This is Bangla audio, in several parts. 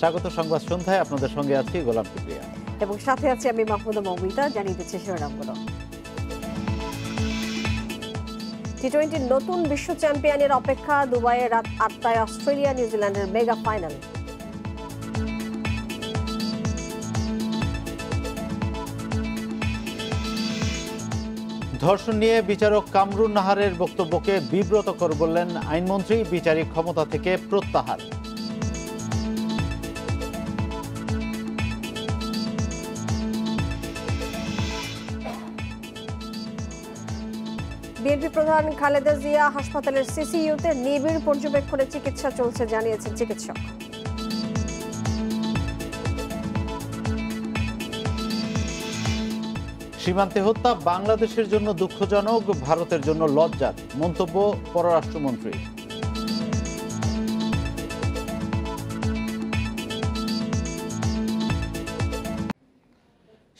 স্বাগত সংবাদ সন্ধ্যায়। আপনাদের সঙ্গে আছি গোলাম কিবরিয়া এবং সাথে আছি আমি মাহমুদা মৌমিতা। জানিয়ে দিচ্ছি শিরোনামগুলো। টি-20 নতুন বিশ্ব চ্যাম্পিয়নের অপেক্ষা। দুবাইয়ে রাত ৮টায় অস্ট্রেলিয়া নিউজিল্যান্ডের মেগা ফাইনাল। ধর্ষণ নিয়ে বিচারক কামরুন নাহারের বক্তব্যকে বিব্রতকর বললেন আইনমন্ত্রী। বিচারিক ক্ষমতা থেকে প্রত্যাহার। বিএনপি প্রধান খালেদা জিয়া হাসপাতালের সিসিইউতে নিবিড় পর্যবেক্ষণে চিকিৎসা চলছে জানিয়েছেন চিকিৎসক। সীমান্তে হত্যা বাংলাদেশের জন্য দুঃখজনক, ভারতের জন্য লজ্জার মন্তব্য পররাষ্ট্রমন্ত্রী।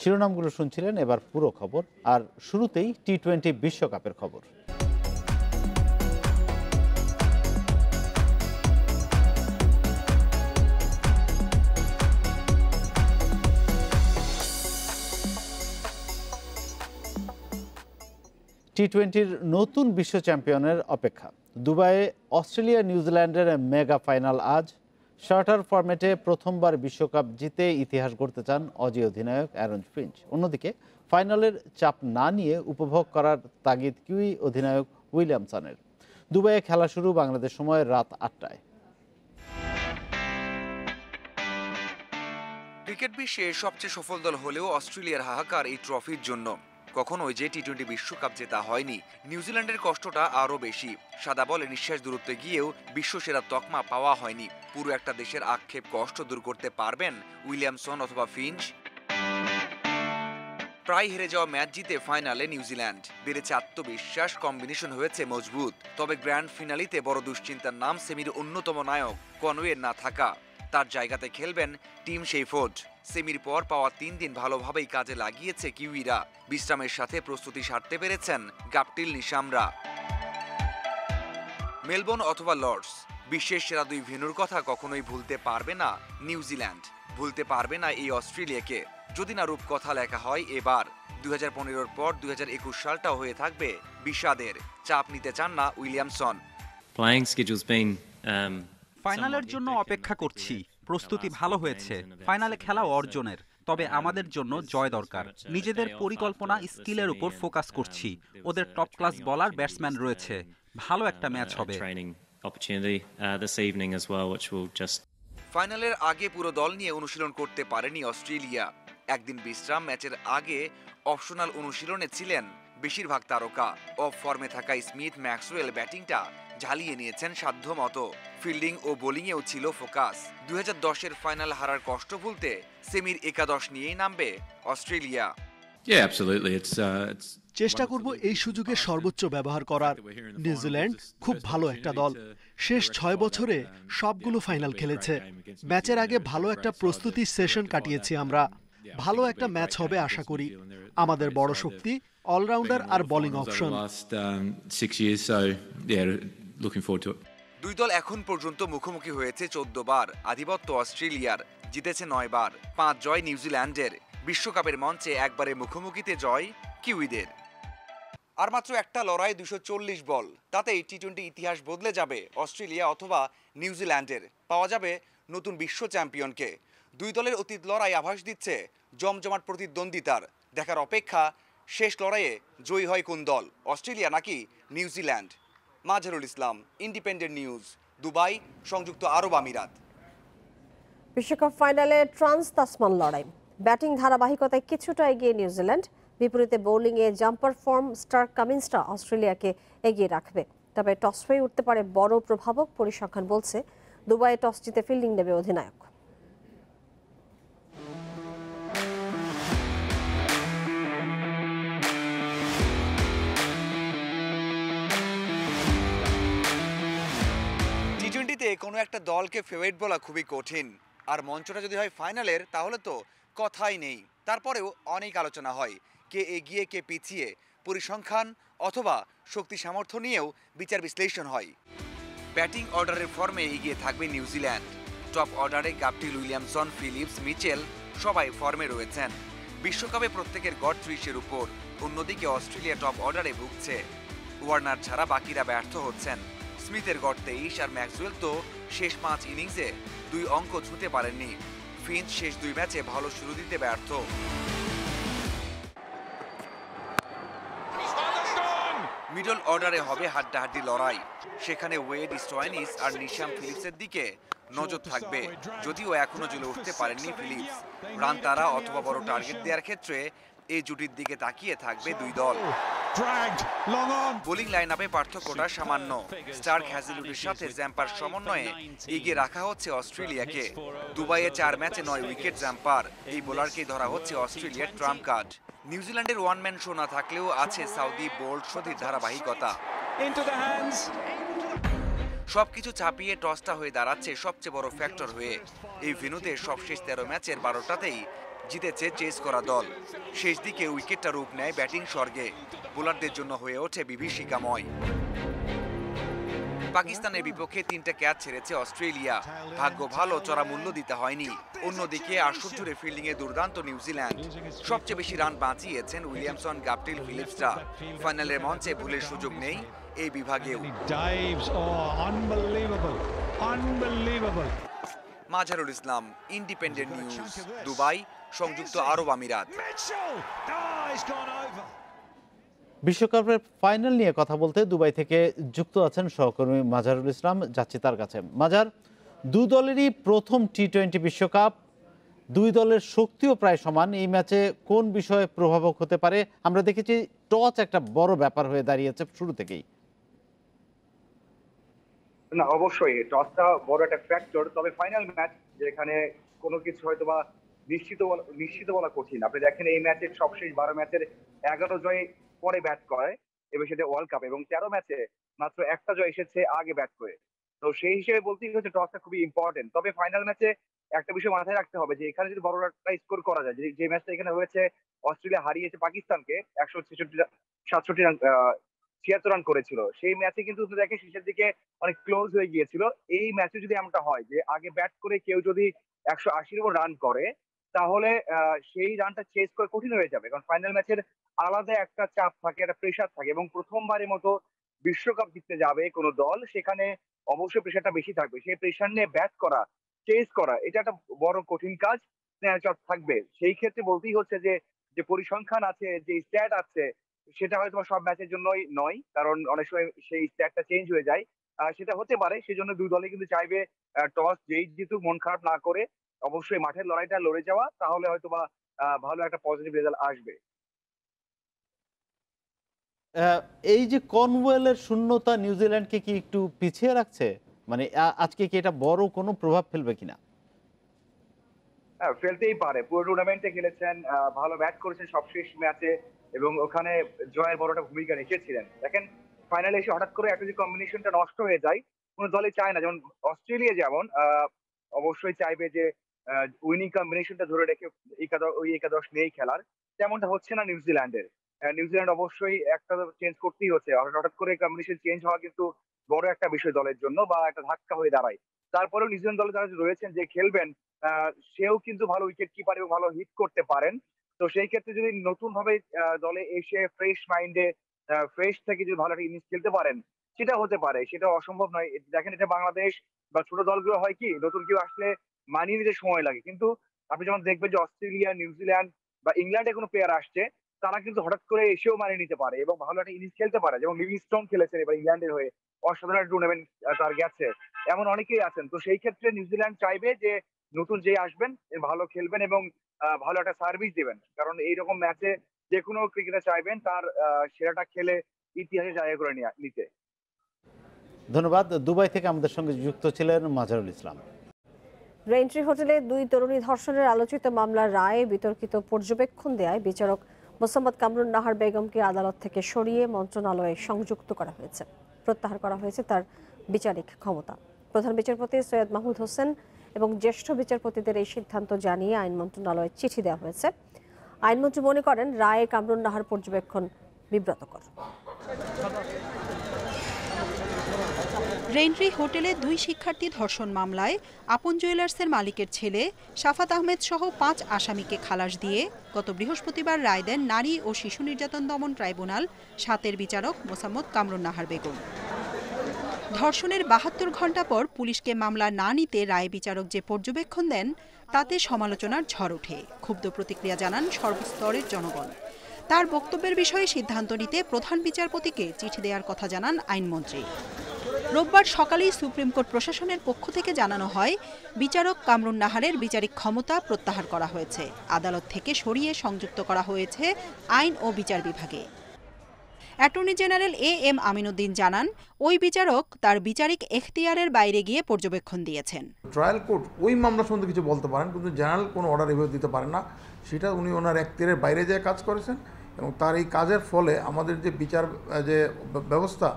শিরোনামগুলো শুনছিলেন, এবার পুরো খবর। আর শুরুতেই টি-20 বিশ্বকাপের খবর। টি-20-র নতুন বিশ্ব চ্যাম্পিয়নের অপেক্ষা। দুবাইয়ে অস্ট্রেলিয়া নিউজিল্যান্ডের মেগা ফাইনাল আজ। শার্টার ফরম্যাটে প্রথমবার বিশ্বকাপ জিতে ইতিহাস গড়তে চান অজি অধিনায়ক অ্যারন ফিঞ্চ। অন্যদিকে ফাইনালের চাপ না নিয়ে উপভোগ করার তাগিদ কিউই অধিনায়ক উইলিয়ামসনের। দুবাইয়ে খেলা শুরু বাংলাদেশ সময় রাত ৮টায়। ক্রিকেট বিশ্বে সবচেয়ে সফল দল হলেও অস্ট্রেলিয়ার হাহাকার এই ট্রফির জন্য। কখনোই যে টি-20 বিশ্বকাপ জেতা হয়নি। নিউজিল্যান্ডের কষ্টটা আরও বেশি। সাদা বলে নিঃশ্বাস দূরত্বে গিয়েও বিশ্বসেরা তকমা পাওয়া হয়নি। পুরো একটা দেশের আক্ষেপ কষ্ট দূর করতে পারবেন উইলিয়ামসন অথবা ফিঞ্চ? প্রায় হেরে যাওয়া ম্যাচ জিতে ফাইনালে নিউজিল্যান্ড। বেড়েছে আত্মবিশ্বাস, কম্বিনেশন হয়েছে মজবুত। তবে গ্র্যান্ড ফিনালিতে বড় দুশ্চিন্তার নাম সেমির অন্যতম নায়ক কনওয়ের না থাকা। তার জায়গাতে খেলবেন টিম শেফোর্ড। সেমির পর পাওয়া 3 দিন ভালোভাবেই কাজে লাগিয়েছে কিউইরা। বিশ্রামের সাথে প্রস্তুতি সারতে পেরেছেন গাপটিল নিশামরা। মেলবোর্ন অথবা লর্ডস, বিশ্বের সেরা দুই ভেন্যুর কথা কখনোই ভুলতে পারবে না নিউজিল্যান্ড। ভুলতে পারবে না এই অস্ট্রেলিয়াকে। যদি না রূপকথা লেখা হয় এবার। 2015-র পর 2021 সালটাও হয়ে থাকবে বিষাদের। চাপ নিতে চান না উইলিয়ামসন। ফাইনালের জন্য অপেক্ষা করছি। প্রস্তুতি ভালো হয়েছে, ফাইনালে খেলা অর্জনের। তবে আমাদের জন্য জয় দরকার। নিজেদের পরিকল্পনা, স্কিলের উপর ফোকাস করছি। ওদের টপ ক্লাস বলার ব্যাটসম্যান রয়েছে। ভালো একটা ম্যাচ হবে। ফাইনালের আগে পুরো দল নিয়ে অনুশীলন করতে পারেনি অস্ট্রেলিয়া। একদিন বিশ্রাম, ম্যাচের আগে অপশনাল অনুশীলনে ছিলেন বেশিরভাগ তারকা। অফ ফর্মে থাকা স্মিথ, ম্যাক্সওয়েল ব্যাটিংটা ঝালিয়ে নিয়েছেন সাধ্য মতো। ফিল্ডিং ও বোলিংয়েও ছিল ফোকাস। 2010-এর ফাইনাল হারার কষ্ট ভুলতে সেমির একাদশ নিয়েই নামবে অস্ট্রেলিয়া। চেষ্টা করব এই সুযোগের সর্বোচ্চ ব্যবহার করার। নিউজিল্যান্ড খুব ভালো একটা দল। শেষ 6 বছরে সবগুলো ফাইনাল খেলেছে। ম্যাচের আগে ভালো একটা প্রস্তুতি সেশন কাটিয়েছি আমরা। ভালো একটা ম্যাচ হবে আশা করি। আমাদের বড় শক্তি অলরাউন্ডার আর বোলিং অপশন। দুই দল এখন পর্যন্ত মুখোমুখি হয়েছে 14 বার। আধিপত্য অস্ট্রেলিয়ার, জিতেছে 9 বার। 5 জয় নিউজিল্যান্ডের। বিশ্বকাপের মঞ্চে একবারে মুখোমুখিতে জয় কিউইদের। আর মাত্র একটা লড়াই, 240 বল। তাতেই টি-20 ইতিহাস বদলে যাবে অস্ট্রেলিয়া অথবা নিউজিল্যান্ডের। পাওয়া যাবে নতুন বিশ্ব চ্যাম্পিয়নকে। দুই দলের অতীত লড়াই আভাস দিচ্ছে জমজমাট প্রতিদ্বন্দ্বিতার। দেখার অপেক্ষা শেষ লড়াইয়ে জয়ী হয় কোন দল, অস্ট্রেলিয়া নাকি New Zealand. Mazharul Islam, independent news, Dubai, সংযুক্ত আরব আমিরাত। বিশ্বকাপ ফাইনালে ট্রান্স তাসমান লড়াই। ব্যাটিং ধারাবাহিকতায় কিছুটা এগিয়ে নিউজিল্যান্ড। বিপরীতে বোলিংয়ে জাম্পার ফর্ম স্টার্ক কামিন্সটা অস্ট্রেলিয়াকে এগিয়ে রাখবে। তবে টস হয়ে উঠতে পারে বড় প্রভাবক। পরিসংখ্যান বলছে দুবাইয়ে টস জিতে ফিল্ডিং নেবে অধিনায়ক। টি-20-তে কোনো একটা দলকে ফেভারিট বলা খুবই কঠিন। আর মঞ্চটা যদি হয় ফাইনালের, তাহলে তো কথাই নেই। তারপরেও অনেক আলোচনা হয়, কে এগিয়ে কে পিছিয়ে। পরিসংখ্যান অথবা শক্তি সামর্থ্য নিয়েও বিচার বিশ্লেষণ হয়। ব্যাটিং অর্ডারের ফর্মে এগিয়ে থাকবে নিউজিল্যান্ড। টপ অর্ডারে গাপটিল, উইলিয়ামসন, ফিলিপস, মিচেল সবাই ফর্মে রয়েছেন। বিশ্বকাপে প্রত্যেকের গড় 30-এর উপর। অন্যদিকে অস্ট্রেলিয়া টপ অর্ডারে ভুগছে। ওয়ার্নার ছাড়া বাকিরা ব্যর্থ হচ্ছেন। স্মিথের গড় 23 আর ম্যাক্সওয়েল তো শেষ 5 ইনিংসে 2 অঙ্ক ছুঁতে পারেননি। ফিঞ্চ শেষ 2 ম্যাচে ভালো শুরু দিতে ব্যর্থ। মিডল অর্ডারে হবে হাড্ডাহাড্ডি লড়াই। সেখানে ওয়েড, স্টোয়ানিস আর নিশাম ফিলিপসের দিকে নজর থাকবে। যদিও এখনো জ্বলে উঠতে পারেননি ফিলিপস। রান তারা অথবা বড় টার্গেট দেওয়ার ক্ষেত্রে এই জুটির দিকে তাকিয়ে থাকবে দুই দল। বোলিং লাইন আপে পার্থক্যটা সামান্য। স্টার্ক, হ্যাজেলউডের সাথে জ্যাম্পার সমন্বয়ে এগিয়ে রাখা হচ্ছে অস্ট্রেলিয়াকে। দুবাইয়ে 4 ম্যাচে 9 উইকেট জ্যাম্পার। এই বোলারকেই ধরা হচ্ছে অস্ট্রেলিয়ার ট্রাম্প কার্ড। নিউজিল্যান্ডের ওয়ান ম্যান শো না থাকলেও আছে সাউদি বোল্ট শোধের ধারাবাহিকতা। সবকিছু চাপিয়ে টসটা হয়ে দাঁড়াচ্ছে সবচেয়ে বড় ফ্যাক্টর হয়ে। এই ভেন্যুতে সবশেষ 13 ম্যাচের 12টাতেই জিতেছে চেস করা দল। শেষ দিকে উইকেটটা রূপ নেয় ব্যাটিং স্বর্গে। বোলারদের জন্য হয়ে ওঠে বিভীষিকাময়। পাকিস্তানের বিপক্ষে 3টে ক্যাচ ছেড়েছে অস্ট্রেলিয়া। ভাগ্য ভালো, চড়া মূল্য দিতে হয়নি। অন্যদিকে আসর জুড়ে ফিল্ডিংয়ে দুর্দান্ত নিউজিল্যান্ড। সবচেয়ে বেশি রান বাঁচিয়েছেন উইলিয়ামসন, গাপটিল, ফিলিপসরা। ফাইনালের মঞ্চে ভুলের সুযোগ নেই এই বিভাগেও। মাঝারুল ইসলাম, ইন্ডিপেন্ডেন্ট নিউজ, দুবাই, সংযুক্ত আরব আমিরাত। বিশ্বকাপের ফাইনাল নিয়ে কথা বলতে দুবাই থেকে যুক্ত আছেন সহকর্মী মাঝারুল ইসলাম। যাচ্ছি তার কাছে। মাঝার, দু দলেরই প্রথম টি-20 বিশ্বকাপ, দুই দলের শক্তিও প্রায় সমান। এই ম্যাচে কোন বিষয়ে প্রভাবক হতে পারে? আমরা দেখেছি টস একটা বড় ব্যাপার হয়ে দাঁড়িয়েছে শুরু থেকেই। না, অবশ্যই টসটা বড় একটা ফ্যাক্টর। তবে ফাইনাল ম্যাচ, যেখানে কোনো কিছু হয়তো বা নিশ্চিত বলা কঠিন। আপনি দেখেন এই ম্যাচের সবশেষ 12 ম্যাচের 11 জয় পরে ব্যাট করে, এবং সেটা ওয়ার্ল্ড কাপ, এবং 13 ম্যাচে মাত্র একটা জয় এসেছে আগে ব্যাট করে। তো সেই হিসেবে বলতেই হচ্ছে টসটা খুবই ইম্পর্টেন্ট। তবে ফাইনাল ম্যাচে একটা বিষয় মাথায় রাখতে হবে যে এখানে যদি বড় একটা স্কোর করা যায়, যে ম্যাচটা এখানে হয়েছে, অস্ট্রেলিয়া হারিয়েছে পাকিস্তানকে 167 রান, 76 রান করেছিল। সেই ম্যাচে কিন্তু দেখে শেষের দিকে অনেক ক্লোজ হয়ে গিয়েছিল। এই ম্যাচে যদি এমনটা হয় যে আগে ব্যাট করে কেউ যদি 180 ওভার রান করে, তাহলে সেই রানটা চেস করে কঠিন হয়ে যাবে। কারণ ফাইনাল ম্যাচের আলাদা একটা চাপ থাকে, একটা প্রেশার থাকে, এবং প্রথমবারের মতো বিশ্বকাপ জিততে যাবে কোনো দল, সেখানে অবশ্যই প্রেশারটা বেশি থাকবে। সেই প্রেশার নিয়ে ব্যাট করা, চেস করা, এটা একটা বড় কঠিন কাজ চাপ থাকবে। সেই ক্ষেত্রে বলতেই হচ্ছে যে পরিসংখ্যান আছে, যে স্ট্যাট আছে, সেটা হয়তো সব ম্যাচের জন্যই নয়, কারণ অনেক সময় সেই স্ট্যাটটা চেঞ্জ হয়ে যায়। সেটা হতে পারে। সেজন্য দুই দলে কিন্তু চাইবে টস যেই জিতুক মন খারাপ না করে অবশ্যই মাঠের লড়াইটা লড়ে যাওয়া, তাহলে হয়তো বা ভালো একটা পজিটিভ রেজাল্ট আসবে। এই যে কনওয়েলের শূন্যতা নিউজিল্যান্ডকে কি একটু পিছিয়ে রাখছে? মানে আজকে কি এটা বড় কোনো প্রভাব ফেলবে কিনা? হ্যাঁ, ফেলতেই পারে। পুরো টুর্নামেন্টে খেলেছেন, ভালো ব্যাট করেছেন সবশেষ ম্যাচে, এবং ওখানে জয়ের বড় একটা ভূমিকা রেখেছিলেন। দেখেন ফাইনালে এসে হঠাৎ করে একটা যে কম্বিনেশনটা নষ্ট হয়ে যায়, কোনো দলই চায় না। যেমন অস্ট্রেলিয়া যেমন অবশ্যই চাইবে যে উইনিং কম্বিনেশনটা ধরে রেখে ওই একাদশ নিয়েই খেলার, তেমনটা হচ্ছে না নিউজিল্যান্ডের। নিউজিল্যান্ড অবশ্যই একটা চেঞ্জ করতেই হচ্ছে। হঠাৎ করে কম্বিনেশন চেঞ্জ হওয়া কিন্তু বড় একটা বিষয় দলের জন্য, বা একটা ধাক্কা হয়ে দাঁড়ায়। তারপরেও নিউজিল্যান্ড দলে যারা রয়েছেন, যে খেলবেন, সেও কিন্তু ভালো উইকেট কিপার এবং ভালো হিট করতে পারেন। তো সেই ক্ষেত্রে যদি নতুন ভাবে দলে এসে ফ্রেশ মাইন্ডে, ফ্রেশ থেকে যদি ভালো একটা ইনিংস খেলতে পারেন, সেটা হতে পারে। সেটা অসম্ভব নয়। দেখেন এটা বাংলাদেশ বা ছোট দলগুলো হয় কি, নতুন কেউ আসলে মানিয়ে নিতে সময় লাগে, কিন্তু আপনি যখন দেখবেন যে অস্ট্রেলিয়া, নিউজিল্যান্ড বা ইংল্যান্ডে কোনো প্লেয়ার আসছে, তারা কিন্তু হঠাৎ করে এসেও মানিয়ে নিতে পারে এবং ভালো একটা ইনিংস খেলতে পারে। যেমন লিভিংস্টোন খেলেছেন এবার ইংল্যান্ডের হয়ে, অসাধারণ টুর্নামেন্ট তার গেছে। এমন অনেকেই আছেন। তো সেই ক্ষেত্রে নিউজিল্যান্ড চাইবে যে নতুন যে আসবেন ভালো খেলবেন এবং ভালো একটা সার্ভিস দিবেন, কারণ এইরকম ম্যাচে যে কোনো ক্রিকেটার চাইবেন তার সেরাটা খেলে ইতিহাসে জায়গা করে নিতে। ধন্যবাদ। দুবাই থেকে আমাদের সঙ্গে যুক্ত ছিলেন মাঝারুল ইসলাম। রেইনট্রি হোটেলে 2 তরুণী ধর্ষণের আলোচিত মামলার রায়ে বিতর্কিত পর্যবেক্ষণ দেয় বিচারক মোসাম্মদ কামরুন নাহার বেগমকে আদালত থেকে সরিয়ে মন্ত্রণালয়ে সংযুক্ত করা হয়েছে। প্রত্যাহার করা হয়েছে তার বিচারিক ক্ষমতা। প্রধান বিচারপতি সৈয়দ মাহমুদ হোসেন এবং জ্যেষ্ঠ বিচারপতিদের এই সিদ্ধান্ত জানিয়ে আইন মন্ত্রণালয়ে চিঠি দেওয়া হয়েছে। আইনমন্ত্রী মনে করেন রায়ে কামরুন নাহার পর্যবেক্ষণ বিব্রতকর। রেইনট্রি হোটেলে 2 শিক্ষার্থী ধর্ষণ মামলায় আপন জুয়েলার্সের মালিকের ছেলে শাফাত আহমেদ সহ 5 আসামিকে খালাস দিয়ে গত বৃহস্পতিবার রায় দেন নারী ও শিশু নির্যাতন দমন ট্রাইব্যুনাল 7-এর বিচারক মোসাম্মদ কামরুন নাহার বেগম। ধর্ষণের 72 ঘণ্টা পর পুলিশকে মামলা না নিতে রায় বিচারক যে পর্যবেক্ষণ দেন তাতে সমালোচনার ঝড় ওঠে। ক্ষুব্ধ প্রতিক্রিয়া জানান সর্বস্তরের জনগণ। তার বক্তব্যের বিষয়ে সিদ্ধান্ত নিতে প্রধান বিচারপতিকে চিঠি দেওয়ার কথা জানান আইনমন্ত্রী। রোববার সকালেই সুপ্রিম কোর্ট প্রশাসনের পক্ষ থেকে জানানো হয় বিচারক কামরুন নাহারের বিচারিক ক্ষমতা প্রত্যাহার করা হয়েছে। আদালত থেকে সরিয়ে সংযুক্ত করা হয়েছে আইন ও বিচার বিভাগে। অ্যাটর্নি জেনারেল AM আমিনুদ্দিন জানান ওই বিচারক তার বিচারিক এখতিয়ারের বাইরে গিয়ে পর্যবেক্ষণ দিয়েছেন। ট্রায়াল কোর্ট ওই মামলা সম্বন্ধে কিছু বলতে পারেন, কিন্তু জেনারেল কোনো অর্ডার এভাবে দিতে পারেন না। সেটা উনি ওনার এখতিয়ারের বাইরে যেয়ে কাজ করেছেন এবং তার এই কাজের ফলে আমাদের যে বিচার যে ব্যবস্থা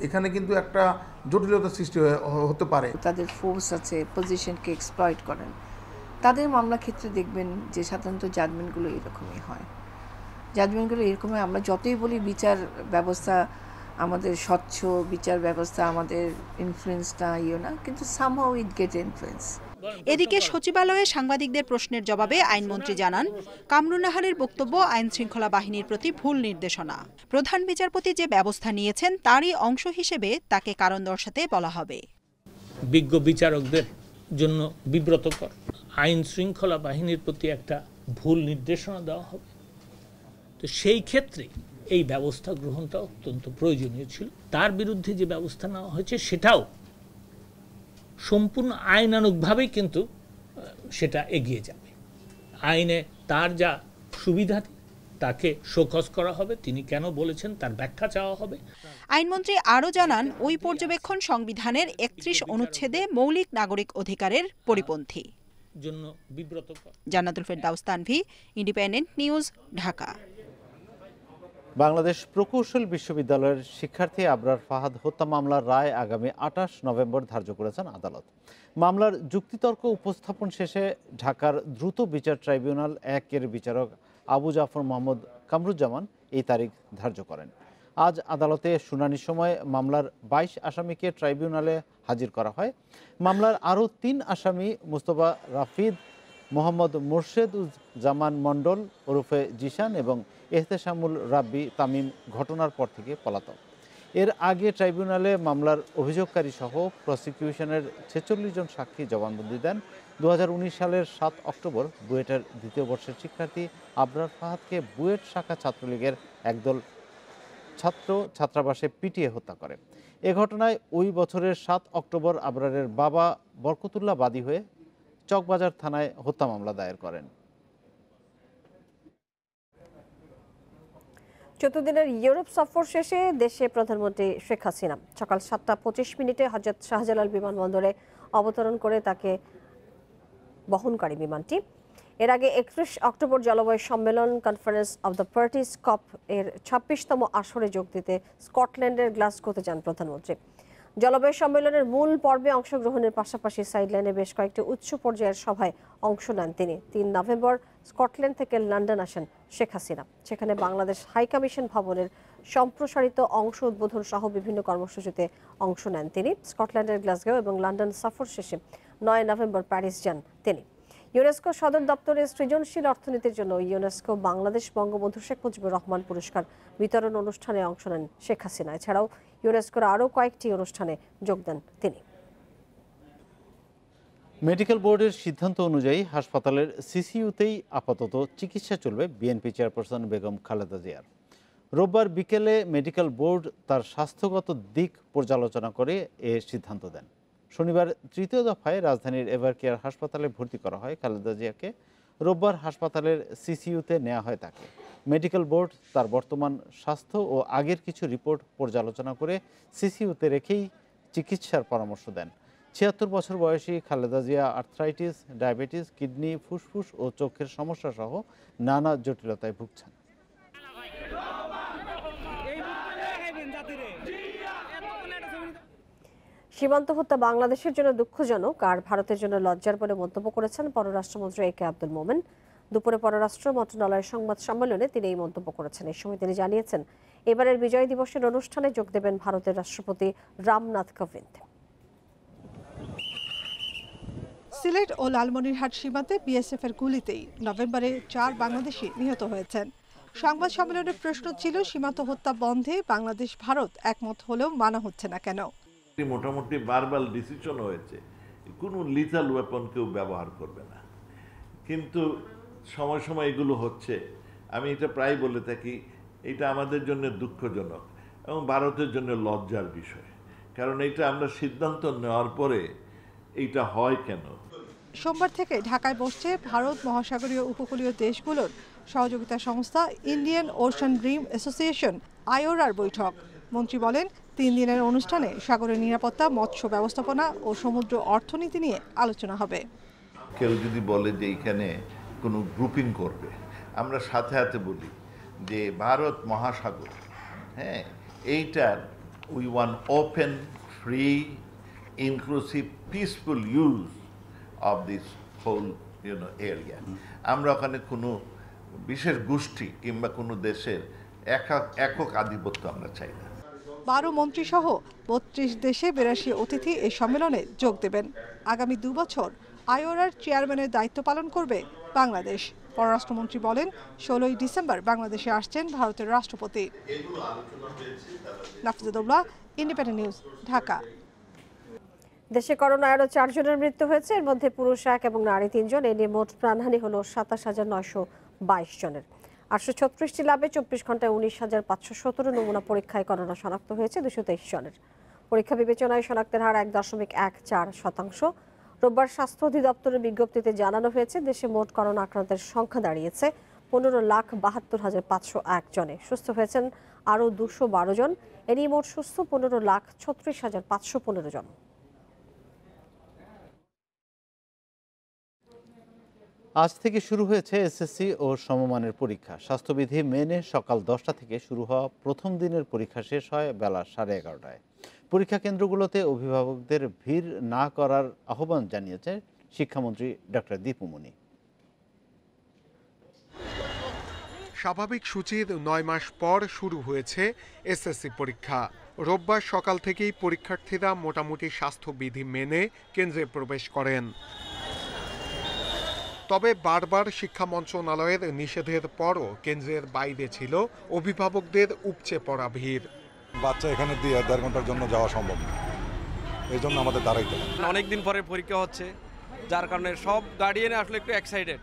এখানে কিন্তু একটা জটিলতা সৃষ্টি হতে পারে। তাদের ফোর্স আছে, পজিশনকে এক্সপ্লয়েট করেন। তাদের মামলা ক্ষেত্রে দেখবেন যে সাধারণত জাজমেন্টগুলো এরকমই হয়। জাজমেন্টগুলো এরকমই, আমরা যতই বলি বিচার ব্যবস্থা আমাদের স্বচ্ছ, বিচার ব্যবস্থা আমাদের ইনফ্লুয়েন্সটা না, কিন্তু সামহাউ ইট গেট ইনফ্লুয়েন্স। এদিকে সচিবালয়ে সাংবাদিকদের প্রশ্নের জবাবে আইনমন্ত্রী জানান কামরুন নাহারের বক্তব্য আইন শৃঙ্খলা বাহিনীর প্রতি ভুল নির্দেশনা। প্রধান বিচারপতি যে ব্যবস্থা নিয়েছেন তারই অংশ হিসেবে তাকে কারণ দর্শাতে বলা হবে। বিজ্ঞ বিচারকদের জন্য বিব্রতকর, আইন শৃঙ্খলা বাহিনীর প্রতি একটা ভুল নির্দেশনা দেওয়া হবে। তো সেই ক্ষেত্রে এই ব্যবস্থা গ্রহণটা অত্যন্ত প্রয়োজনীয় ছিল। তার বিরুদ্ধে যে ব্যবস্থা নেওয়া হয়েছে সেটাও সম্পূর্ণ আইনানুগভাবেই কিন্তু সেটা এগিয়ে যাবে। আইনে তার যা সুবিধা তাকে শোকজ করা হবে, তিনি কেন বলেছেন তার ব্যাখ্যা চাওয়া হবে। আইনমন্ত্রী আরও জানান ওই পর্যবেক্ষণ সংবিধানের 31 অনুচ্ছেদে মৌলিক নাগরিক অধিকারের পরিপন্থী। জন্য বিব্রতকর। জান্নাতুল ফেরদাউস তানভি, ইন্ডিপেন্ডেন্ট নিউজ, ঢাকা। বাংলাদেশ প্রকৌশল বিশ্ববিদ্যালয়ের শিক্ষার্থী আবরার ফাহাদ হত্যা মামলার রায় আগামী 28 নভেম্বর ধার্য করেছেন আদালত। মামলার যুক্তিতর্ক উপস্থাপন শেষে ঢাকার দ্রুত বিচার ট্রাইব্যুনাল 1-এর বিচারক আবু জাফর মোহাম্মদ কামরুজ্জামান এই তারিখ ধার্য করেন। আজ আদালতে শুনানির সময় মামলার 22 আসামিকে ট্রাইব্যুনালে হাজির করা হয়। মামলার আরও 3 আসামি মুস্তফা রাফিদ, মোহাম্মদ মোর্শেদুজ্জামান মণ্ডল ওরফে জিশান এবং এহতেশামুল রাব্বি তামিম ঘটনার পর থেকে পলাতক। এর আগে ট্রাইব্যুনালে মামলার অভিযোগকারী সহ প্রসিকিউশনের 46 জন সাক্ষী জবানবন্দি দেন। 2019 সালের 7 অক্টোবর বুয়েটের দ্বিতীয় বর্ষের শিক্ষার্থী আবরার ফাহাদকে বুয়েট শাখা ছাত্রলীগের একদল ছাত্র ছাত্রাবাসে পিটিয়ে হত্যা করে। এ ঘটনায় ওই বছরের 7 অক্টোবর আবরারের বাবা বরকতুল্লাহ বাদী হয়ে চকবাজার থানায় হত্যা মামলা দায়ের করেন। 14 দিনের ইউরোপ সফর শেষে দেশে প্রধানমন্ত্রী শেখ হাসিনা সকাল 7:25 হযরত শাহজালাল বিমানবন্দরে অবতরণ করে তাকে বহনকারী বিমানটি। এর আগে 31 অক্টোবর জলবায়ু সম্মেলন কনফারেন্স অব দ্য পার্টিস কপ এর 26তম আসরে যোগ দিতে স্কটল্যান্ডের গ্লাসগোতে যান প্রধানমন্ত্রী। জলবায়ু সম্মেলনের মূল পর্বে অংশগ্রহণের পাশাপাশি সাইডলাইনে বেশ কয়েকটি উচ্চ পর্যায়ের সভায় অংশ নেন তিনি। 3 নভেম্বর স্কটল্যান্ড থেকে লন্ডন আসেন শেখ হাসিনা। সেখানে বাংলাদেশ হাইকমিশন ভবনের সম্প্রসারিত অংশ উদ্বোধন সহ বিভিন্ন কর্মসূচিতে অংশ নেন তিনি। স্কটল্যান্ডের গ্লাসগো এবং লন্ডন সফর শেষে 9 নভেম্বর প্যারিস যান তিনি। ইউনেস্কো সদর দপ্তরের সৃজনশীল অর্থনীতির জন্য ইউনেস্কো বাংলাদেশ বঙ্গবন্ধু শেখ মুজিবুর রহমান পুরস্কার বিতরণ অনুষ্ঠানে অংশ নেন শেখ হাসিনা। এছাড়াও ইউনেস্কোর আরও কয়েকটি অনুষ্ঠানে যোগ দেন তিনি। মেডিকেল বোর্ডের সিদ্ধান্ত অনুযায়ী হাসপাতালের সিসিইউতেই আপাতত চিকিৎসা চলবে বিএনপি চেয়ারপারসন বেগম খালেদা জিয়ার। রোববার বিকেলে মেডিকেল বোর্ড তার স্বাস্থ্যগত দিক পর্যালোচনা করে এ সিদ্ধান্ত দেন। শনিবার তৃতীয় দফায় রাজধানীর এভারকেয়ার হাসপাতালে ভর্তি করা হয় খালেদা জিয়াকে। রোববার হাসপাতালের সিসিইউতে নেওয়া হয় তাকে। মেডিকেল বোর্ড তার বর্তমান স্বাস্থ্য ও আগের কিছু রিপোর্ট পর্যালোচনা করে সিসিইউতে রেখেই চিকিৎসার পরামর্শ দেন। 76 বছর বয়সী Khaleda Zia arthritis, diabetes, kidney, ফুসফুস ও চোখের সমস্যা সহ নানা জটিলতায় ভুগছেন। সীমান্ত হত্যা বাংলাদেশের জন্য দুঃখজনক আর ভারতের জন্য লজ্জার বলে মন্তব্য করেছেন পররাষ্ট্রমন্ত্রী একে আব্দুল মোমেন। দুপুরে পররাষ্ট্র মন্ত্রণালয়ের সংবাদ সম্মেলনে তিনি এই মন্তব্য করেছেন। এই সময় তিনি জানিয়েছেন, এবারের বিজয় দিবসের অনুষ্ঠানে যোগ দেবেন ভারতের রাষ্ট্রপতি রামনাথ কোবিন্দ। সিলেট ও লালমনিরহাট সীমান্তে বিএসএফ এর গুলিতেই নভেম্বরে 4 বাংলাদেশি নিহত হয়েছেন। সংবাদ সম্মেলনে প্রশ্ন ছিল সীমান্ত হত্যা বন্ধে বাংলাদেশ ভারত একমত হলেও মানা হচ্ছে না কেন। মোটামুটি বারবার ডিসিশন হয়েছে কোনো লিথাল ওয়েপন কেউ ব্যবহার করবে না, কিন্তু সময় সময় এগুলো হচ্ছে। আমি এটা প্রায় বলে থাকি, এটা আমাদের জন্য দুঃখজনক এবং ভারতের জন্য লজ্জার বিষয়, কারণ এটা আমরা সিদ্ধান্ত নেওয়ার পরে এইটা হয় কেন। সোমবার থেকে ঢাকায় বসছে ভারত মহাসাগরীয় উপকূলীয় দেশগুলোর সহযোগিতা সংস্থা ইন্ডিয়ান ওশান ড্রিম অ্যাসোসিয়েশন আইওরার বৈঠক। মন্ত্রী বলেন 3 দিনের অনুষ্ঠানে সাগরের নিরাপত্তা, মৎস্য ব্যবস্থাপনা ও সমুদ্র অর্থনীতি নিয়ে আলোচনা হবে। কেউ যদি বলে যে এখানে কোনো গ্রুপিং করবে, আমরা সাথে সাথে বলি যে ভারত মহাসাগর, হ্যাঁ, এইটার we want open, free, inclusive, peaceful use of this whole area. আমরা ওখানে কোনো বিশেষ গোষ্ঠী কিংবা কোনো দেশের একক আধিপত্য আমরা চাই না। 12 মন্ত্রী সহ 32 দেশে 82 অতিথি এই সম্মেলনে যোগ দেবেন। আগামী 2 বছর আইওরার চেয়ারম্যানের দায়িত্ব পালন করবে বাংলাদেশ। পররাষ্ট্রমন্ত্রী বলেন 16ই ডিসেম্বর বাংলাদেশে আসছেন ভারতের রাষ্ট্রপতি। নাফিজুদ্দৌলা, ইন্ডিপেন্ডেন্ট নিউজ, ঢাকা। দেশে করোনায় আরও 4 জনের মৃত্যু হয়েছে, এর মধ্যে পুরুষ 1 এবং নারী 3 জন। এ নিয়ে মোট প্রাণহানি হল 27,922 জনের। 836টি ল্যাবে 24 ঘন্টায় 19,517 নমুনা পরীক্ষায় করোনা শনাক্ত হয়েছে 223 জনের। পরীক্ষা বিবেচনায় শনাক্তের হার 1.14%। রোববার স্বাস্থ্য অধিদপ্তরের বিজ্ঞপ্তিতে জানানো হয়েছে দেশে মোট করোনা আক্রান্তের সংখ্যা দাঁড়িয়েছে 15,72,501 জনে। সুস্থ হয়েছেন আরও 212 জন। এ নিয়ে মোট সুস্থ 15,36,515 জন। আজ থেকে শুরু হয়েছে এসএসসি ও সমমানের পরীক্ষা। স্বাস্থ্যবিধি মেনে সকাল 10টা থেকে শুরু হওয়া প্রথম দিনের পরীক্ষা শেষ হয় বেলা 11:30টায়। পরীক্ষা কেন্দ্রগুলোতে অভিভাবকদের ভিড় না করার আহ্বান জানিয়েছে শিক্ষামন্ত্রী ডক্টর দীপু মনি। স্বাভাবিক সূচির 9 মাস পর শুরু হয়েছে এসএসসি পরীক্ষা। রোববার সকাল থেকেই পরীক্ষার্থীরা মোটামুটি স্বাস্থ্যবিধি মেনে কেন্দ্রে প্রবেশ করেন। তবে বারবার শিক্ষা মন্ত্রণালয়ের নিষেধের পরও কেন্দ্রের বাইরে ছিল অভিভাবকদের উপচে পড়া ভিড়। বাচ্চা এখানে দিয়ে 1.5 ঘন্টার জন্য যাওয়া সম্ভব না, এই জন্য আমাদের দাঁড়াইতে হবে। অনেকদিন পরে পরীক্ষা হচ্ছে, যার কারণে সব গার্ডিয়ান আসলে একটু এক্সাইটেড।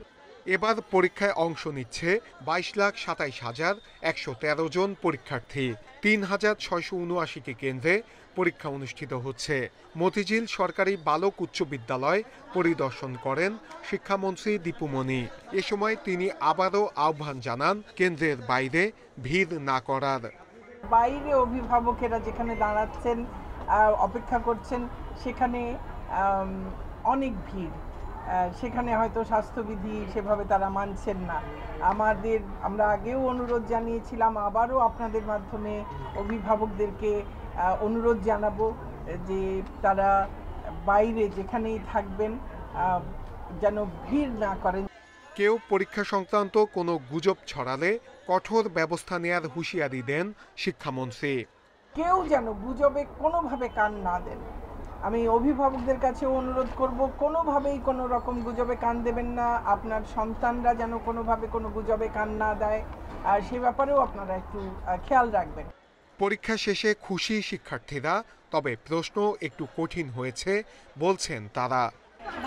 এবার পরীক্ষায় অংশ নিচ্ছে 22,27,113 জন পরীক্ষার্থী। 3,679টি কেন্দ্রে পরীক্ষা অনুষ্ঠিত হচ্ছে। মতিঝিল সরকারি বালক উচ্চ বিদ্যালয় পরিদর্শন করেন শিক্ষামন্ত্রী দীপু মনি। এ সময় তিনি আবারও আহ্বান জানান কেন্দ্রের বাইরে ভিড় না করার। বাইরে অভিভাবকেরা যেখানে দাঁড়াচ্ছেন, অপেক্ষা করছেন, সেখানে অনেক ভিড়, সেখানে হয়তো স্বাস্থ্যবিধি সেভাবে তারা মানছেন না। আমরা আগেও অনুরোধ জানিয়েছিলাম, আবারও আপনাদের মাধ্যমে অভিভাবকদেরকে অনুরোধ জানাবো যে তারা বাইরে যেখানেই থাকবেন যেন ভিড় না করেন। কেউ পরীক্ষা সংক্রান্ত কোনো গুজব ছড়ালে কঠোর ব্যবস্থা নেয়ার হুঁশিয়ারি দেন শিক্ষামন্ত্রী। কেউ যেন গুজবে কোনোভাবে কান না দেন। আমি অভিভাবকদের কাছেও অনুরোধ করব, কোনোভাবেই কোনো রকম গুজবে কান দেবেন না। আপনার সন্তানরা যেন কোনোভাবে কোনো গুজবে কান না দেয়, আর সে ব্যাপারেও আপনারা একটু খেয়াল রাখবেন। পরীক্ষা শেষে খুশি শিক্ষার্থীরা, তবে প্রশ্ন একটু কঠিন হয়েছে বলছেন তারা।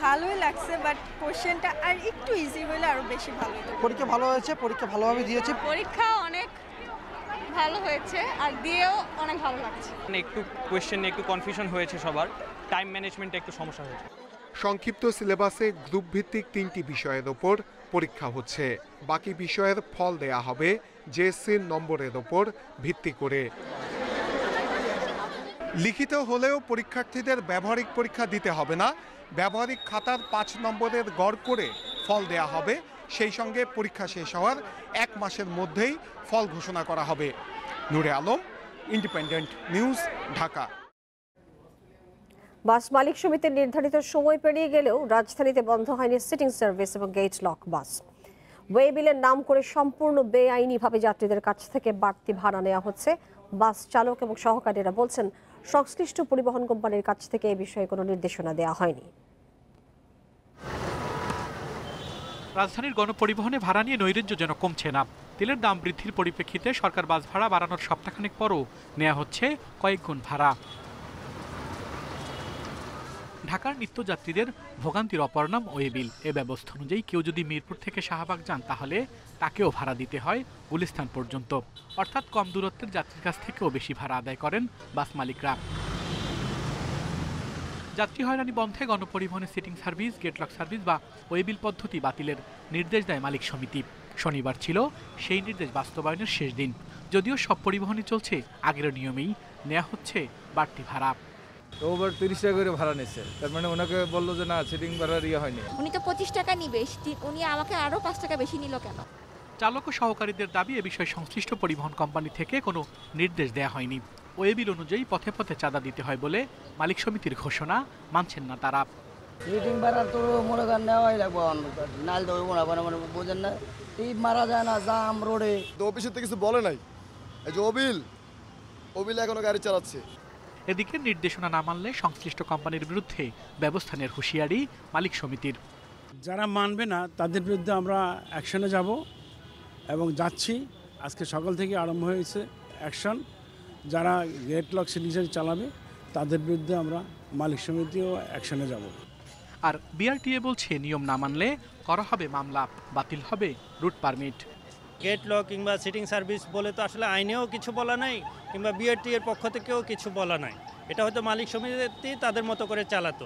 ভালোই লাগছে, বাট কোশ্চেনটা আর একটু ইজি হলে আরো বেশি ভালো হতো। পরীক্ষা ভালো হয়েছে, পরীক্ষা ভালোভাবে দিয়েছে। পরীক্ষা অনেক ভালো হয়েছে আর দিয়েও অনেক ভালো লাগছে। একটু কোশ্চেন একটু কনফিউশন হয়েছে সবার, টাইম ম্যানেজমেন্টে একটু সমস্যা হয়েছে। সংক্ষিপ্ত সিলেবাসে গ্রুপ ভিত্তিক 3টি বিষয়ের ওপর পরীক্ষা হচ্ছে। বাকি বিষয়ের ফল দেয়া হবে জেএসসির নম্বরের ওপর ভিত্তি করে। লিখিত হলেও পরীক্ষার্থীদের ব্যবহারিক পরীক্ষা দিতে হবে না। ব্যবহারিক খাতার 5 নম্বরের গড় করে ফল দেয়া হবে। সেই সঙ্গে পরীক্ষা শেষ হওয়ার 1 মাসের মধ্যেই ফল ঘোষণা করা হবে। নূরে আলম, ইন্ডিপেন্ডেন্ট নিউজ, ঢাকা। বাস মালিক সমিতির নির্ধারিত সময় পেরিয়ে গেলেও রাজধানীতে বন্ধ হয়নি সিটিং সার্ভিস এবং গেট লক বাস। ওয়ে বিলের নাম করে সম্পূর্ণ বেআইনিভাবে যাত্রীদের কাছ থেকে বাড়তি ভাড়া নেওয়া হচ্ছে। বাস চালক এবং সহকারীরা বলছেন সংশ্লিষ্ট পরিবহন কোম্পানির কাছ থেকে এ বিষয়ে কোনো নির্দেশনা দেওয়া হয়নি। রাজধানীর গণপরিবহনে ভাড়া নিয়ে নৈরাজ্য যেন কমছে না। তেলের দাম বৃদ্ধির পরিপ্রেক্ষিতে সরকার বাস ভাড়া বাড়ানোর সপ্তাহখানেক পরও নেওয়া হচ্ছে কয়েক গুণ ভাড়া। ঢাকার নিত্যযাত্রীদের ভোগান্তির অপর নাম ওয়েবিল। এ ব্যবস্থা অনুযায়ী কেউ যদি মিরপুর থেকে শাহবাগ যান তাহলে তাকেও ভাড়া দিতে হয় গুলিস্তান পর্যন্ত, অর্থাৎ কম দূরত্বের যাত্রীর কাছ থেকেও বেশি ভাড়া আদায় করেন বাস মালিকরা। যাত্রী হয়রানি বন্ধে গণপরিবহনের সিটিং সার্ভিস, গেটলক সার্ভিস বা ওয়েবিল পদ্ধতি বাতিলের নির্দেশ দেয় মালিক সমিতি। শনিবার ছিল সেই নির্দেশ বাস্তবায়নের শেষ দিন। যদিও সব পরিবহনই চলছে আগের নিয়মেই, নেওয়া হচ্ছে বাড়তি ভাড়া। ওভার 30 টাকা করে ভাড়া নিচ্ছে, তার মানে ওনাকে বললো যে না সিটিং ভাড়ার হয়নি। উনি তো 25 টাকা নিবে, উনি আমাকে আরো 5 টাকা বেশি নিল কেন? চালক ও সহকারীদের দাবি এ বিষয়ে সংশ্লিষ্ট পরিবহন কোম্পানি থেকে কোনো নির্দেশ দেয়া হয়নি। ওয়েবিল অনুযায়ী পথে পথে চাঁদা দিতে হয় বলে মালিক সমিতির ঘোষণা মানছেন না তারা। সিটিং ভাড়া তো মনে করেন নেওয়াই লাগবে, নাল তো মনে বোঝেন না, টিপ মারা যায় না জাম রোডে। তো অফিসের থেকে কিছু বলে নাই, এই যে ওবিল এখনো গাড়ি চালাচ্ছে। এদিকে নির্দেশনা না মানলে সংশ্লিষ্ট কোম্পানির বিরুদ্ধে ব্যবস্থা নেওয়ার হুঁশিয়ারি মালিক সমিতির। যারা মানবে না তাদের বিরুদ্ধে আমরা অ্যাকশনে যাব এবং যাচ্ছি। আজকে সকাল থেকে আরম্ভ হয়েছে অ্যাকশন। যারা গেটলক সিটিং চালাবে তাদের বিরুদ্ধে আমরা মালিক সমিতিও অ্যাকশনে যাব। আর বিআরটিএ বলছে নিয়ম না মানলে করা হবে মামলা, বাতিল হবে রুট পারমিট। গেটলক কিংবা সিটিং সার্ভিস বলে তো আসলে আইনেও কিছু বলা নাই, কিংবা বিআরটি এর পক্ষ থেকেও কিছু বলা নাই। এটা হয়তো মালিক সমিতি তাদের মতো করে চালাতো।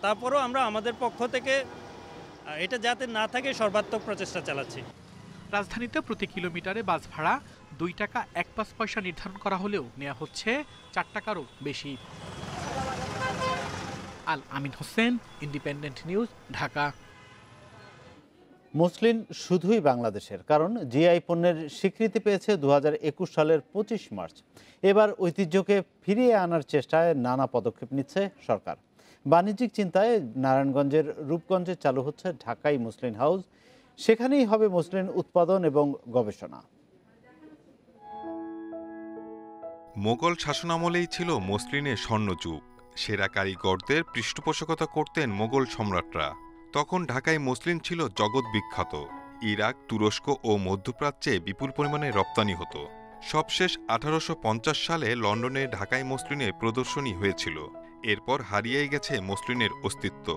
তারপরও আমরা আমাদের পক্ষ থেকে এটা যাতে না থাকে সর্বাত্মক প্রচেষ্টা চালাচ্ছি। রাজধানীতে প্রতি কিলোমিটারে বাস ভাড়া 2 টাকা 1 পয়সা নির্ধারণ করা হলেও নেওয়া হচ্ছে 4 টাকারও বেশি। Al Amin Hossain, independent news, Dhaka. Muslin শুধুই বাংলাদেশের, কারণ জিআই পণ্যের স্বীকৃতি পেয়েছে 2021 সালের 25 মার্চ। এবার ঐতিহ্যকে ফিরিয়ে আনার চেষ্টায় নানা পদক্ষেপ নিচ্ছে সরকার। বাণিজ্যিক চিন্তায় নারায়ণগঞ্জের রূপগঞ্জে চালু হচ্ছে ঢাকাই মসলিন হাউস। সেখানেই হবে মসলিন উৎপাদন এবং গবেষণা। মোগল শাসনামলেই ছিল মসলিনের স্বর্ণযুগ। সেরা কারিগরদের পৃষ্ঠপোষকতা করতেন মোগল সম্রাটরা। তখন ঢাকায় মসলিন ছিল জগৎ বিখ্যাত। ইরাক, তুরস্ক ও মধ্যপ্রাচ্যে বিপুল পরিমাণে রপ্তানি হতো। সবশেষ 1850 সালে লন্ডনে ঢাকায় মসলিনের প্রদর্শনী হয়েছিল। এরপর হারিয়েই গেছে মসলিনের অস্তিত্ব।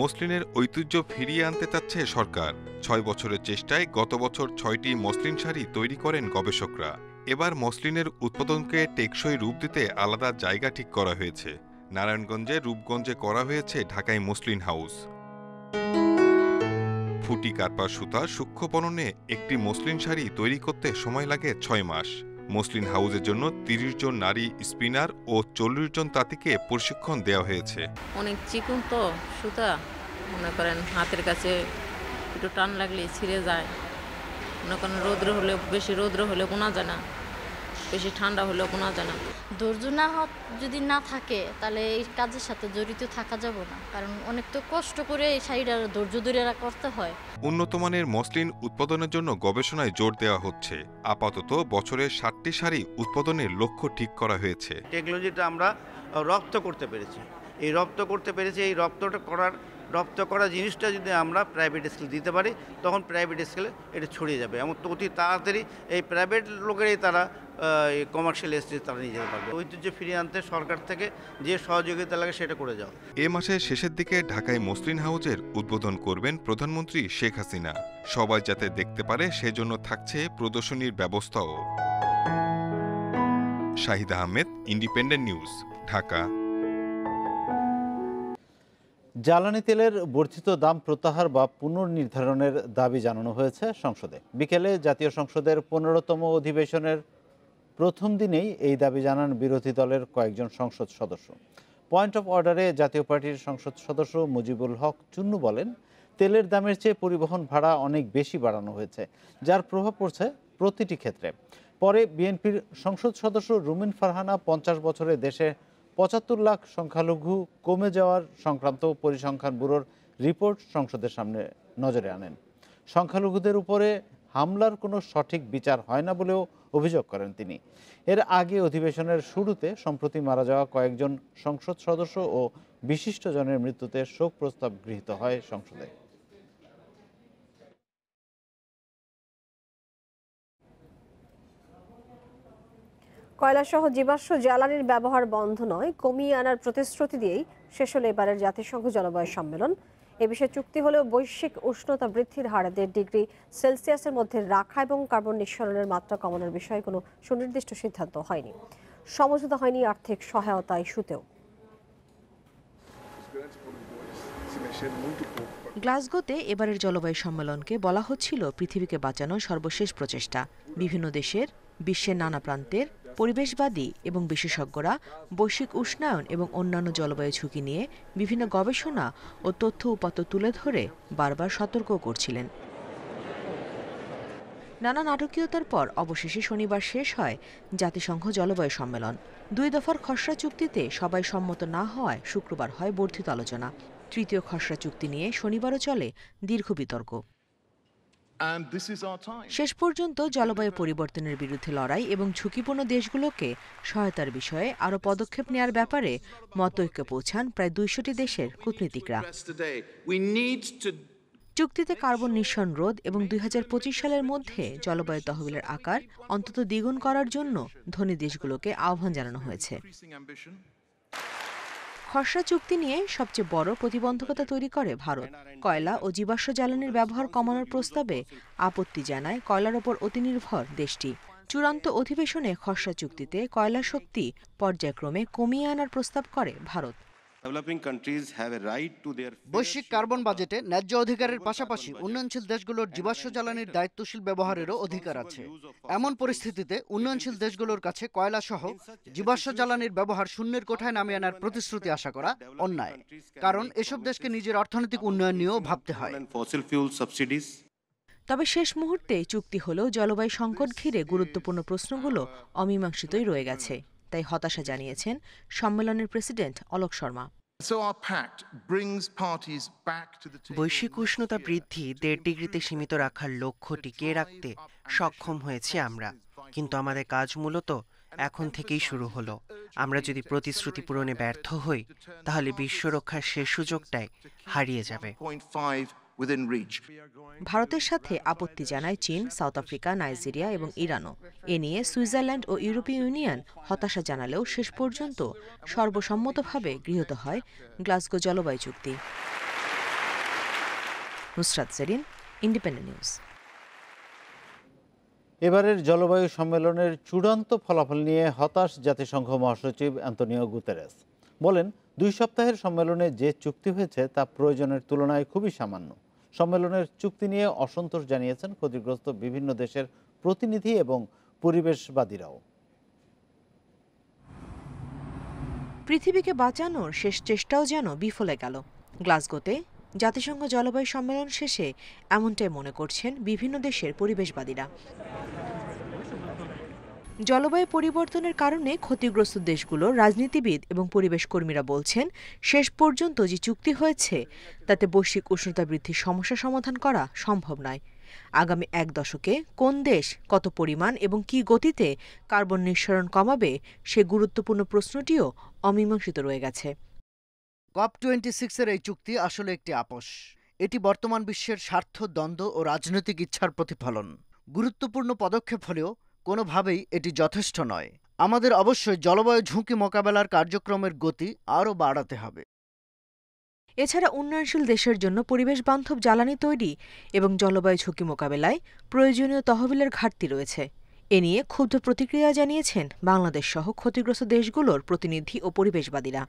মসলিনের ঐতিহ্য ফিরিয়ে আনতে চাচ্ছে সরকার। 6 বছরের চেষ্টায় গত বছর 6টি মসলিন শাড়ি তৈরি করেন গবেষকরা। এবার মসলিনের উৎপাদনকে টেকসই রূপ দিতে আলাদা জায়গা ঠিক করা হয়েছে। নারায়ণগঞ্জে রূপগঞ্জে করা হয়েছে ঢাকাই মসলিন হাউস। ফুটি কারপা সুতা সূক্ষ্ম বননে একটি মসলিন শাড়ি তৈরি করতে সময় লাগে 6 মাস। মসলিন হাউসের জন্য 30 জন নারী স্পিনার ও 40 জন তাঁতিকে প্রশিক্ষণ দেওয়া হয়েছে। অনেক চিকন তো সুতা, মনে করেন হাতের কাছে একটু টান লাগলে ছিঁড়ে যায়। মনে করেন বেশি রৌদ্র হলে বোনা যায় না, বেশি ঠান্ডা হলেও বোনা যায় না। ধৈর্য যদি না থাকে তাহলে এই কাজের সাথে জড়িত থাকা যাবে না, কারণ অনেক তো কষ্ট করে এই শাড়িটা ধৈর্য ধরে করতে হয়। উন্নতমানের মসলিন উৎপাদনের জন্য গবেষণায় জোর দেওয়া হচ্ছে। আপাতত বছরে 60টি শাড়ি উৎপাদনের লক্ষ্য ঠিক করা হয়েছে। টেকনোলজিটা আমরা রপ্ত করতে পেরেছি। এই রপ্ত করা জিনিসটা যদি আমরা প্রাইভেট স্কেলে দিতে পারি, তখন প্রাইভেট স্কেলে এটা ছড়িয়ে যাবে এবং অতি তাড়াতাড়ি এই প্রাইভেট লোকেরাই তারা কমার্শিয়াল স্টেজ তারা নিয়ে যেতে পারবে। ঐতিহ্য ফিরিয়ে আনতে সরকার থেকে যে সহযোগিতা লাগে সেটা করে যাও। এ মাসের শেষের দিকে ঢাকায় মসলিন হাউসের উদ্বোধন করবেন প্রধানমন্ত্রী শেখ হাসিনা। সবাই যাতে দেখতে পারে সেজন্য থাকছে প্রদর্শনীর ব্যবস্থাও। Shahid Ahmed, independent news, Dhaka. জ্বালানি তেলের বর্ধিত দাম প্রত্যাহার বা পুনর্নির্ধারণের দাবি জানানো হয়েছে সংসদে। বিকেলে জাতীয় সংসদের 15তম অধিবেশনের প্রথম দিনেই এই দাবি জানান বিরোধী দলের কয়েকজন সংসদ সদস্য। পয়েন্ট অফ অর্ডারে জাতীয় পার্টির সংসদ সদস্য মুজিবুল হক চুন্নু বলেন, তেলের দামের চেয়ে পরিবহন ভাড়া অনেক বেশি বাড়ানো হয়েছে, যার প্রভাব পড়ছে প্রতিটি ক্ষেত্রে। পরে বিএনপির সংসদ সদস্য রুমিন ফারহানা 50 বছরে দেশে 75 লাখ সংখ্যালঘু কমে যাওয়ার সংক্রান্ত পরিসংখ্যান ব্যুরোর রিপোর্ট সংসদের সামনে নজরে আনেন। সংখ্যালঘুদের উপরে হামলার কোনো সঠিক বিচার হয় না বলেও অভিযোগ করেন তিনি। এর আগে অধিবেশনের শুরুতে সম্প্রতি মারা যাওয়া কয়েকজন সংসদ সদস্য ও বিশিষ্টজনের মৃত্যুতে শোক প্রস্তাব গৃহীত হয় সংসদে। কয়লাসহ জীবাশ্ম জ্বালানির ব্যবহার বন্ধ নয়, কমিয়ে আনার প্রতিশ্রুতি দিয়েই শেষ হলো এবারের জাতিসংঘ জলবায়ু সম্মেলন। এ বিষয়ে চুক্তি হলেও বৈশ্বিক উষ্ণতা বৃদ্ধির হার 1.5 ডিগ্রি সেলসিয়াসের মধ্যে রাখা এবং কার্বন নিঃসরণের মাত্রা কমানোর বিষয়ে কোনো সুনির্দিষ্ট সিদ্ধান্ত হয়নি। সমঝোতা হয়নি আর্থিক সহায়তা ইস্যুতেও। গ্লাসগোতে এবারের জলবায়ু সম্মেলনকে বলা হচ্ছিল পৃথিবীকে বাঁচানোর সর্বশেষ প্রচেষ্টা। বিভিন্ন দেশের, বিশ্বের নানা প্রান্তের পরিবেশবাদী এবং বিশেষজ্ঞরা বৈশ্বিক উষ্ণায়ন এবং অন্যান্য জলবায়ু ঝুঁকি নিয়ে বিভিন্ন গবেষণা ও তথ্য উপাত্ত তুলে ধরে বারবার সতর্ক করছিলেন। নানা নাটকীয়তার পর অবশেষে শনিবার শেষ হয় জাতিসংঘ জলবায়ু সম্মেলন। 2 দফার খসড়া চুক্তিতে সবাই সম্মত না হওয়ায় শুক্রবার হয় বর্ধিত আলোচনা। তৃতীয় খসড়া চুক্তি নিয়ে শনিবারও চলে দীর্ঘ বিতর্ক। শেষ পর্যন্ত জলবায়ু পরিবর্তনের বিরুদ্ধে লড়াই এবং ঝুঁকিপূর্ণ দেশগুলোকে সহায়তার বিষয়ে আরও পদক্ষেপ নেওয়ার ব্যাপারে মতৈক্যে পৌঁছান প্রায় 200টি দেশের কূটনীতিকরা। চুক্তিতে কার্বন নিঃসরণ রোধ এবং 2025 সালের মধ্যে জলবায়ু তহবিলের আকার অন্তত দ্বিগুণ করার জন্য ধনী দেশগুলোকে আহ্বান জানানো হয়েছে। খসড়া চুক্তি নিয়ে সবচেয়ে বড় প্রতিবন্ধকতা তৈরি করে ভারত। কয়লা ও জীবাশ্ম জ্বালানির ব্যবহার কমানোর প্রস্তাবে আপত্তি জানায় কয়লার ওপর অতিনির্ভর দেশটি। চূড়ান্ত অধিবেশনে খসড়া চুক্তিতে কয়লা শক্তি পর্যায়ক্রমে কমিয়ে আনার প্রস্তাব করে ভারত। বৈশ্বিক কার্বন বাজেটে ন্যায্য অধিকারের পাশাপাশি উন্নয়নশীল দেশগুলোর জীবাশ্ম জ্বালানির দায়িত্বশীল ব্যবহারেরও অধিকার আছে। এমন পরিস্থিতিতে উন্নয়নশীল দেশগুলোর কাছে কয়লা সহ জীবাশ্ম জ্বালানির ব্যবহার শূন্যের কোঠায় নামিয়ে আনার প্রতিশ্রুতি আশা করা অন্যায়, কারণ এসব দেশকে নিজের অর্থনৈতিক উন্নয়ন নিয়েও ভাবতে হয়। তবে শেষ মুহূর্তে চুক্তি হলেও জলবায়ু সংকট ঘিরে গুরুত্বপূর্ণ প্রশ্নগুলো অমীমাংসিতই রয়ে গেছে। তাই হতাশা জানিয়েছেন সম্মেলনের প্রেসিডেন্ট অলোক শর্মা। বৈশ্বিক উষ্ণতা বৃদ্ধি 1.5 ডিগ্রিতে সীমিত রাখার লক্ষ্য টিকিয়ে রাখতে সক্ষম হয়েছি আমরা, কিন্তু আমাদের কাজ মূলত এখন থেকেই শুরু হলো। আমরা যদি প্রতিশ্রুতি পূরণে ব্যর্থ হই, তাহলে বিশ্ব রক্ষার শেষ সুযোগটাই হারিয়ে যাবে। ভারতের সাথে আপত্তি জানায় চীন, সাউথ আফ্রিকা, নাইজেরিয়া এবং ইরানও। এ নিয়ে সুইজারল্যান্ড ও ইউরোপীয় ইউনিয়ন হতাশা জানালেও শেষ পর্যন্ত সর্বসম্মতভাবে গৃহীত হয় গ্লাসগো জলবায়ু চুক্তি। Nusrat Jerin, Independent News. এবারের জলবায়ু সম্মেলনের চূড়ান্ত ফলাফল নিয়ে হতাশ জাতিসংঘ মহাসচিব অ্যান্তোনিও গুতেরেস। বলেন, 2 সপ্তাহের সম্মেলনে যে চুক্তি হয়েছে তা প্রয়োজনের তুলনায় খুবই সামান্য। সম্মেলনের চুক্তি নিয়ে অসন্তোষ জানিয়েছেন ক্ষতিগ্রস্ত বিভিন্ন দেশের প্রতিনিধি এবং পরিবেশবাদীরাও। পৃথিবীকে বাঁচানোর শেষ চেষ্টাও যেন বিফলে গেল। গ্লাসগোতে জাতিসংঘ জলবায়ু সম্মেলন শেষে এমনটাই মনে করছেন বিভিন্ন দেশের পরিবেশবাদীরা। জলবায়ু পরিবর্তনের কারণে ক্ষতিগ্রস্ত দেশগুলোর রাজনীতিবিদ এবং পরিবেশ কর্মীরা বলছেন, শেষ পর্যন্ত যে চুক্তি হয়েছে তাতে বৈশ্বিক উষ্ণতা বৃদ্ধির সমস্যা সমাধান করা সম্ভব নয়। আগামী 1 দশকে কোন দেশ কত পরিমাণ এবং কী গতিতে কার্বন নিঃসরণ কমাবে সে গুরুত্বপূর্ণ প্রশ্নটিও অমীমাংসিত রয়ে গেছে। COP26-এর এই চুক্তি আসলে একটি আপোষ। এটি বর্তমান বিশ্বের স্বার্থ, দ্বন্দ্ব ও রাজনৈতিক ইচ্ছার প্রতিফলন। গুরুত্বপূর্ণ পদক্ষেপ হলেও কোনোভাবেই এটি যথেষ্ট নয়। আমাদের অবশ্যই জলবায়ু ঝুঁকি মোকাবেলার কার্যক্রমের গতি আরও বাড়াতে হবে। এছাড়া উন্নয়নশীল দেশের জন্য পরিবেশ বান্ধব জ্বালানি তৈরি এবং জলবায়ু ঝুঁকি মোকাবেলায় প্রয়োজনীয় তহবিলের ঘাটতি রয়েছে। এ নিয়ে ক্ষুব্ধ প্রতিক্রিয়া জানিয়েছেন বাংলাদেশ সহ ক্ষতিগ্রস্ত দেশগুলোর প্রতিনিধি ও পরিবেশবাদীরা।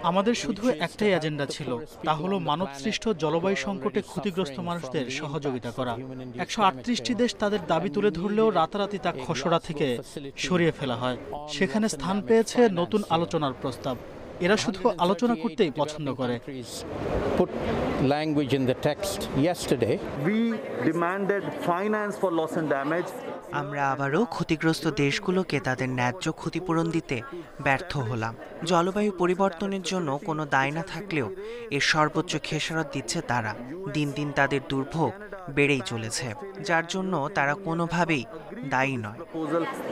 আমাদের শুধু একটাই এজেন্ডা ছিল, তা হলো মানবসৃষ্ট জলবায়ু সংকটে ক্ষতিগ্রস্ত মানুষদের সহযোগিতা করা। 138টি দেশ তাদের দাবি তুলে ধরলেও রাতারাতি তা খসড়া থেকে সরিয়ে ফেলা হয়। সেখানে স্থান পেয়েছে নতুন আলোচনার প্রস্তাব। এরা শুধু আলোচনা করতেই পছন্দ করে। We demanded finance for loss and damage. আমরা আবারও ক্ষতিগ্রস্ত দেশগুলোকে তাদের ন্যায্য ক্ষতিপূরণ দিতে ব্যর্থ হলাম। জলবায়ু পরিবর্তনের জন্য কোনো দায় না থাকলেও এর সর্বোচ্চ খেসারত দিচ্ছে তারা। দিন দিন তাদের দুর্ভোগ বেড়েই চলেছে, যার জন্য তারা কোনোভাবেই দায়ী নয়।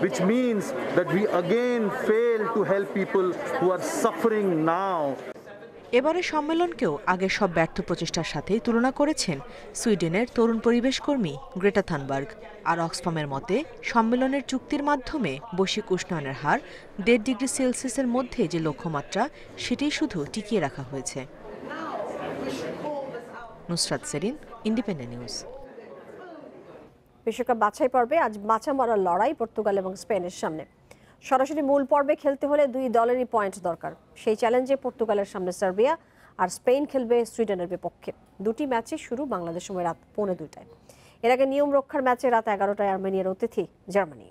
Which means that we again fail to help people who are suffering now. এবারে সম্মেলনকেও আগের সব ব্যর্থ প্রচেষ্টার সাথেই তুলনা করেছেন সুইডেনের তরুণ পরিবেশ কর্মী গ্রেটা থানবার্গ। আর অক্সফামের মতে সম্মেলনের চুক্তির মাধ্যমে বৈশ্বিক উষ্ণায়নের হার 1.5 ডিগ্রি সেলসিয়াসের মধ্যে যে লক্ষ্যমাত্রা সেটাই শুধু টিকিয়ে রাখা হয়েছে। Nusrat Serin, Independent News. বিশ্বকাপ বাছাই পর্বে আজ মাচা মারার লড়াই পর্তুগাল এবং স্পেনের সামনে। সরাসরি মূল পর্বে খেলতে হলে দুই দলেরই পয়েন্ট দরকার। সেই চ্যালেঞ্জে পর্তুগালের সামনে সার্বিয়া আর স্পেন খেলবে সুইডেনের বিপক্ষে। দুটি ম্যাচই শুরু বাংলাদেশ সময় রাত 2:45। এর আগে নিয়ম রক্ষার ম্যাচে রাত 11টায় আর্মেনিয়ার অতিথি জার্মানি।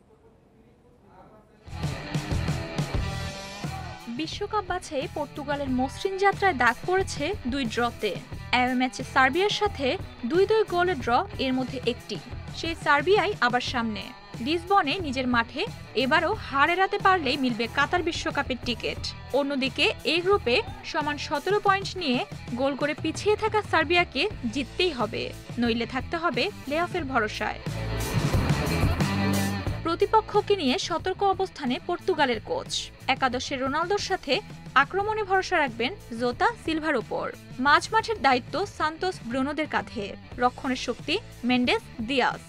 বিশ্বকাপ বাছাই পর্তুগালের মসৃণ যাত্রায় দাগ পড়েছে দুই ড্রতে। অ্যাওয়ে ম্যাচে সার্বিয়ার সাথে 2-2 গোলের ড্র, এর মধ্যে একটি। সেই সার্বিয়াই আবার সামনে। লিসবনে নিজের মাঠে এবারও হার এড়াতে পারলেই মিলবে কাতার বিশ্বকাপের টিকিট। অন্যদিকে এই গ্রুপে সমান 17 পয়েন্ট নিয়ে গোল করে পিছিয়ে থাকা সার্বিয়াকে জিততেই হবে, নইলে থাকতে হবে প্লে অফের ভরসায়। প্রতিপক্ষকে নিয়ে সতর্ক অবস্থানে পর্তুগালের কোচ। একাদশে রোনালদোর সাথে আক্রমণে ভরসা রাখবেন জোতা সিলভার উপর। মাঝমাঠের দায়িত্ব সান্তোস ব্রুনোদের কাঁধে, রক্ষণের শক্তি মেন্ডেস দিয়াস।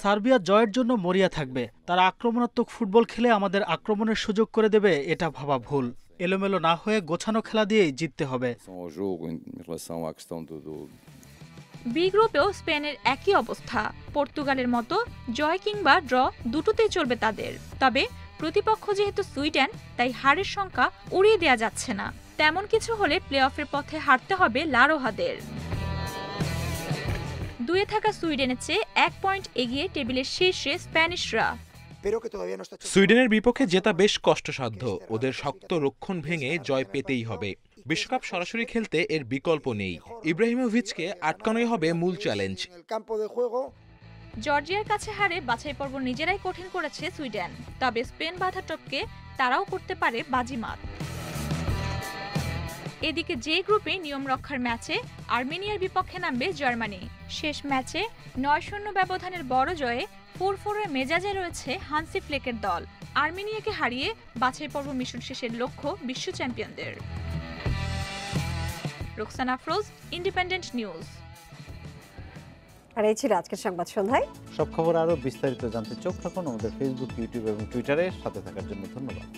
সার্বিয়া জয়ের জন্য মরিয়া থাকবে। তারা আক্রমণাত্মক ফুটবল খেলে আমাদের আক্রমণের সুযোগ করে দেবে, এটা ভাবা ভুল। এলোমেলো না হয়ে গোছানো খেলা দিয়েই জিততে হবে। বি গ্রুপেও স্পেনের একই অবস্থা। পর্তুগালের মতো জয় কিংবা ড্র দুটোতেই চলবে তাদের। তবে প্রতিপক্ষ যেহেতু সুইডেন, তাই হারের সংখ্যা উড়িয়ে দেওয়া যাচ্ছে না। তেমন কিছু হলে প্লে অফের পথে হারতে হবে লারোহাদের। 2-এ থাকা সুইডেনের চেয়ে 1 পয়েন্ট এগিয়ে টেবিলের শীর্ষে স্প্যানিশরা। সুইডেনের বিপক্ষে জেতা বেশ কষ্টসাধ্য। ওদের শক্ত রক্ষণ ভেঙে জয় পেতেই হবে। বিশ্বকাপ সরাসরি খেলতে এর বিকল্প নেই। ইব্রাহিমোভিচকে আটকানোই হবে মূল চ্যালেঞ্জ। জর্জিয়ার কাছে হারে বাছাই পর্ব নিজেরাই কঠিন করেছে সুইডেন। তবে স্পেন বাধা টপকে তারাও করতে পারে বাজিমাত। এদিকে যে গ্রুপে নিয়ম রক্ষার ম্যাচে আর্মেনিয়ার বিপক্ষে নামবে জার্মানি। শেষ ম্যাচে 9-0 ব্যবধানের বড় জয়ে 4-4 মেজাজে রয়েছে হান্সি ফ্লেকের দল। আর্মেনিয়াকে হারিয়ে বাছাই পর্ব মিশন শেষের লক্ষ্য বিশ্ব চ্যাম্পিয়নদের। Roksana Afroz, independent news. আর এই ছিল আজকের সংবাদ সন্ধ্যায়। সব খবর আরো বিস্তারিত জানতে চোখ রাখুন আমাদের ফেসবুক, ইউটিউব এবং টুইটারে। সাথে থাকার জন্য ধন্যবাদ।